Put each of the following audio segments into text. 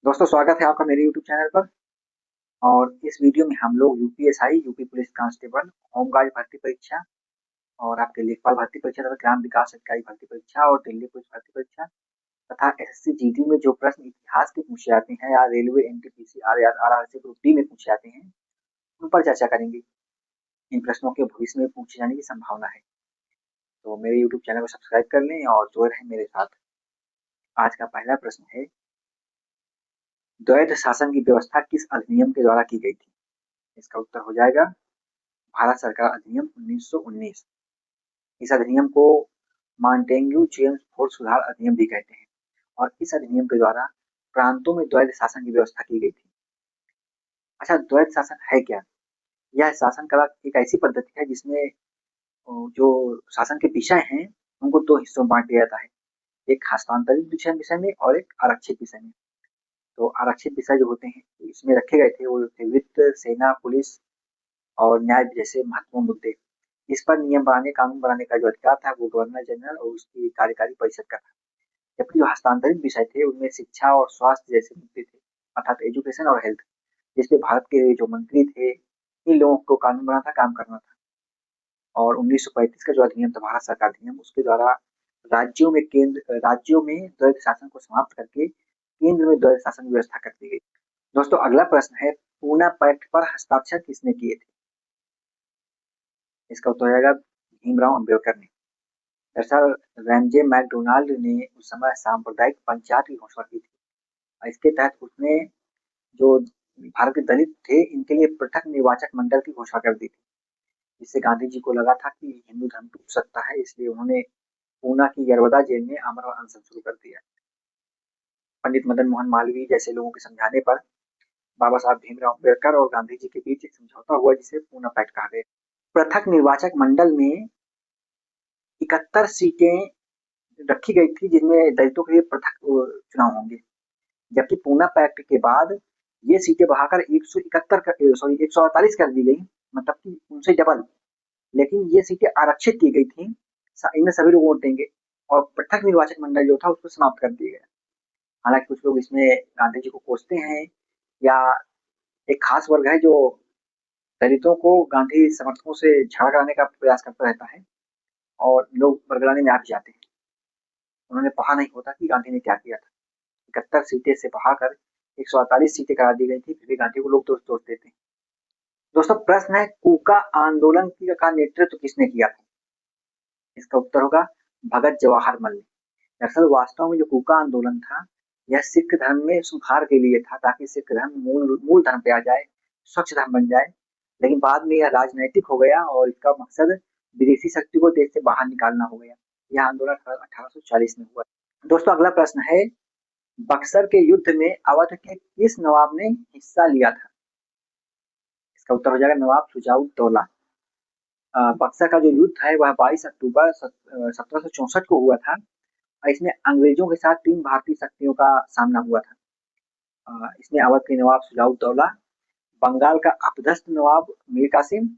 दोस्तों स्वागत है आपका मेरे यूट्यूब चैनल पर। और इस वीडियो में हम लोग UPSI UP police constable home guard भर्ती परीक्षा और आपके लेखपाल भर्ती परीक्षा तथा ग्राम विकास अधिकारी भर्ती परीक्षा और दिल्ली पुलिस भर्ती परीक्षा तथा एसएससी जीडी में जो प्रश्न इतिहास के पूछे जाते हैं या रेलवे एनटीपीसी या आरआरसी ग्रुप डी में पूछे जाते हैं उन पर चर्चा करेंगे। इन प्रश्नों के भविष्य में पूछे जाने की संभावना है, तो मेरे यूट्यूब चैनल को सब्सक्राइब कर लें और जुड़े रहें मेरे साथ। आज का पहला प्रश्न है, द्वैध शासन की व्यवस्था किस अधिनियम के द्वारा की गई थी? इसका उत्तर हो जाएगा भारत सरकार अधिनियम 1919। इस अधिनियम को मॉन्टेग्यू जेम्स फोर्ड सुधार अधिनियम भी कहते हैं और इस अधिनियम के द्वारा प्रांतों में द्वैध शासन की व्यवस्था की गई थी। अच्छा, द्वैध शासन है क्या? यह शासन कला एक ऐसी पद्धति है जिसमें जो शासन के विषय हैं उनको दो हिस्सों में बांट दिया जाता है, एक हस्तांतरित विषय विषय में और एक आरक्षित विषय में। तो आरक्षित विषय जो होते हैं इसमें रखे गए थे वो थे वित्त, सेना, पुलिस और न्याय जैसे महत्वपूर्ण मुद्दे। इस पर नियम बनाने, कानून बनाने का जो अधिकार था वो गवर्नर जनरल और उसकी कार्यकारी परिषद का था। जबकि जो हस्तांतरित विषय थे उनमें शिक्षा और स्वास्थ्य जैसे मुद्दे थे, अर्थात एजुकेशन और हेल्थ, जिसपे भारत के जो मंत्री थे इन लोगों को कानून बनाना था, काम करना था। और 1935 का जो अधिनियम था भारत सरकार अधिनियम, उसके द्वारा राज्यों में द्वैध शासन को समाप्त करके केंद्र में द्वैध शासन की व्यवस्था कर दी गई। दोस्तों अगला प्रश्न है, पूना पैक्ट पर हस्ताक्षर किसने किए थे? इसका उत्तर हो जाएगा भीमराव अम्बेडकर ने। दरअसल रैमजे मैकडोनाल्ड ने उस समय सांप्रदायिक पंचायत की घोषणा की थी। इसके तहत उसने जो भारत के दलित थे इनके लिए पृथक निर्वाचक मंडल की घोषणा कर दी थी, जिससे गांधी जी को लगा था कि हिंदू धर्म टूट सकता है, इसलिए उन्होंने पूना की यरवदा जेल में आमरण अनशन शुरू कर दिया। पंडित मदन मोहन मालवीय जैसे लोगों के समझाने पर बाबा साहब भीमराव अम्बेडकर और गांधी जी के बीच एक समझौता हुआ जिसे पूना पैक्ट कहा गया। पृथक निर्वाचक मंडल में 71 सीटें रखी गई थी जिनमें दलितों के लिए पृथक चुनाव होंगे। जबकि पूना पैक्ट के बाद ये सीटें बढ़ाकर 148 कर दी गई, मतलब कि उनसे डबल। लेकिन ये सीटें आरक्षित की गई थी, इनमें सभी लोग वोट देंगे, और पृथक निर्वाचक मंडल जो था उसको समाप्त कर दिया गया। हालांकि कुछ लोग इसमें गांधी जी को कोसते हैं, या एक खास वर्ग है जो दलितों को गांधी समर्थकों से झगड़ा कराने का प्रयास करता रहता है, और लोग बरगलाने में आ भी जाते हैं। उन्होंने पढ़ा नहीं होता कि गांधी ने क्या किया था। 71 सीटें से बढ़ाकर 148 सीटें करा दी गई थी, फिर भी गांधी को लोग दोष देते हैं। दोस्तों प्रश्न है, कूका आंदोलन का नेतृत्व किसने किया था? इसका उत्तर होगा भगत जवाहर मल ने। दरअसल वास्तव में जो कूका आंदोलन था यह सिख धर्म में सुधार के लिए था, ताकि सिख धर्म मूल धर्म पे आ जाए, स्वच्छ धर्म बन जाए। लेकिन बाद में यह राजनैतिक हो गया और इसका मकसद विदेशी शक्ति को देश से बाहर निकालना हो गया। यह आंदोलन 1840 में हुआ। दोस्तों अगला प्रश्न है, बक्सर के युद्ध में अवध के किस नवाब ने हिस्सा लिया था? इसका उत्तर हो जाएगा नवाब शुजाउद्दौला। बक्सर का जो युद्ध है वह 22 अक्टूबर 1764 को हुआ था। इसमें अंग्रेजों के साथ 3 भारतीय शक्तियों का सामना हुआ था। इसमें अवध के नवाब शुजाउद्दौला, बंगाल का अपदस्थ नवाब मीर कासिम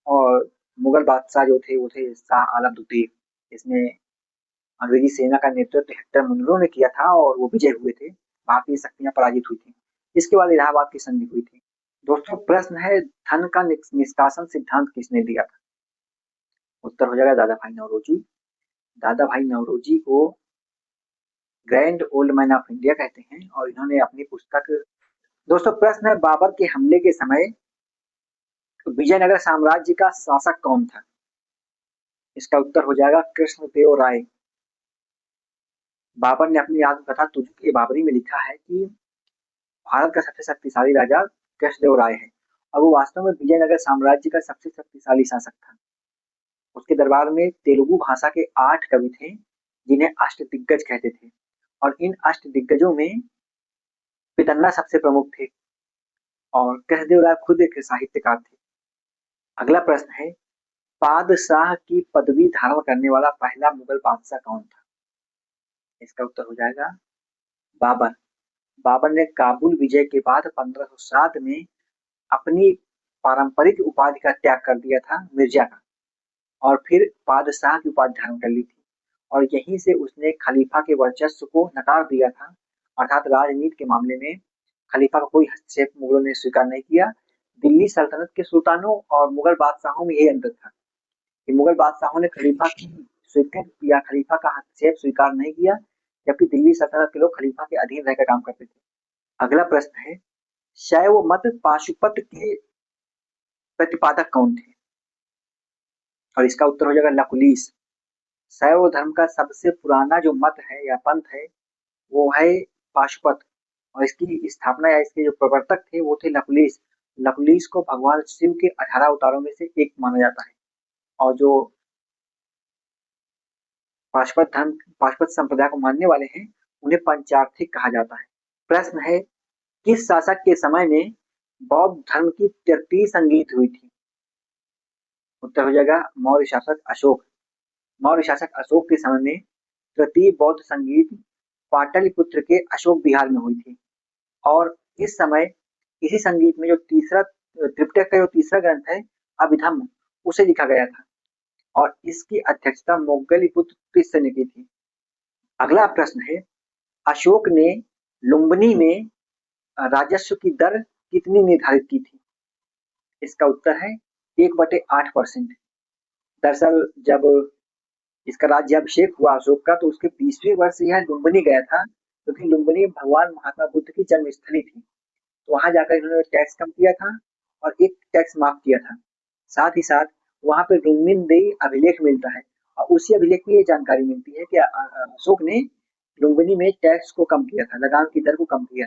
और मुगल बादशाह जो थे वो थे शाह आलम द्वितीय। इसमें अंग्रेजी सेना का नेतृत्व हेक्टर मुनरो ने किया था और वो विजय हुए थे, भारतीय शक्तियां पराजित हुई थी। इसके बाद इलाहाबाद की संधि हुई थी। दोस्तों प्रश्न है, धन का निष्कासन सिद्धांत किसने दिया था? उत्तर हो जाएगा दादा भाई नौरोजी। दादा भाई नौरोजी को grand old man of India कहते हैं और इन्होंने अपनी पुस्तक। दोस्तों प्रश्न है, बाबर के हमले के समय विजयनगर साम्राज्य का शासक कौन था? इसका उत्तर हो जाएगा कृष्णदेव राय। बाबर ने अपनी आत्मकथा तुझ बाबरी में लिखा है कि भारत का सबसे शक्तिशाली राजा कृष्णदेव राय है, और वो वास्तव में विजयनगर साम्राज्य का सबसे शक्तिशाली शासक था। उसके दरबार में तेलुगु भाषा के 8 कवि थे जिन्हें अष्टदिग्गज कहते थे, और इन अष्टदिग्गजों में पितन्ना सबसे प्रमुख थे, और कृष्णदेव राय खुद एक साहित्यकार थे। अगला प्रश्न है, पादशाह की पदवी धारण करने वाला पहला मुगल बादशाह कौन था? इसका उत्तर हो जाएगा बाबर। बाबर ने काबुल विजय के बाद 1507 में अपनी पारंपरिक उपाधि का त्याग कर दिया था मिर्जा का, और फिर बादशाह की उपाधि धारण कर ली थी, और यहीं से उसने खलीफा के वर्चस्व को नकार दिया था, अर्थात राजनीति के मामले में खलीफा का कोई हस्तक्षेप मुगलों ने स्वीकार नहीं किया। दिल्ली सल्तनत के सुल्तानों और मुगल बादशाहों में यही अंतर था कि मुगल बादशाहों ने खलीफा की स्वीकृत या खलीफा का हस्तक्षेप स्वीकार नहीं किया, जबकि दिल्ली सल्तनत के लोग खलीफा के अधीन रहकर काम करते थे। अगला प्रश्न है, शैव मत पाशुपत के प्रतिपादक कौन थे? और इसका उत्तर हो जाएगा लकुलीस। शैव धर्म का सबसे पुराना जो मत है या पंथ है वो है पाशुपत, और इसकी स्थापना या इसके जो प्रवर्तक थे वो थे लकुलीस। लकुलीस को भगवान शिव के 18 अवतारों में से एक माना जाता है। और जो पाशुपत संप्रदाय को मानने वाले हैं उन्हें पंचार्थिक कहा जाता है। प्रश्न है, किस शासक के समय में बौद्ध धर्म की तृतीय संगीत हुई थी? उत्तर हो जाएगा मौर्य शासक अशोक। मौर्य शासक अशोक के समय में तृतीय बौद्ध संगीत पाटलिपुत्र के अशोक विहार में हुई थी। और इस समय इसी संगीत में जो तीसरा त्रिपिटक का जो तीसरा ग्रंथ है अभिधम्म, उसे लिखा गया था और इसकी अध्यक्षता मोगलिपुत्र तिस्स ने की थी। अगला प्रश्न है, अशोक ने लुम्बिनी में राजस्व की दर कितनी निर्धारित की थी? इसका उत्तर है 1/8%। दरअसल जब इसका राज्याभिषेक हुआ अशोक का तो उसके 20वें वर्ष यह लुम्बिनी गया था, क्योंकि तो लुम्बिनी भगवान महात्मा बुद्ध की जन्मस्थली थी। तो वहां जाकर इन्होंने टैक्स कम किया था और एक टैक्स माफ किया था। साथ ही साथ वहां पे लुम्बिनी अभिलेख मिलता है और उसी अभिलेख में ये जानकारी मिलती है कि अशोक ने लुम्बिनी में टैक्स को कम किया था, लगान की दर को कम किया।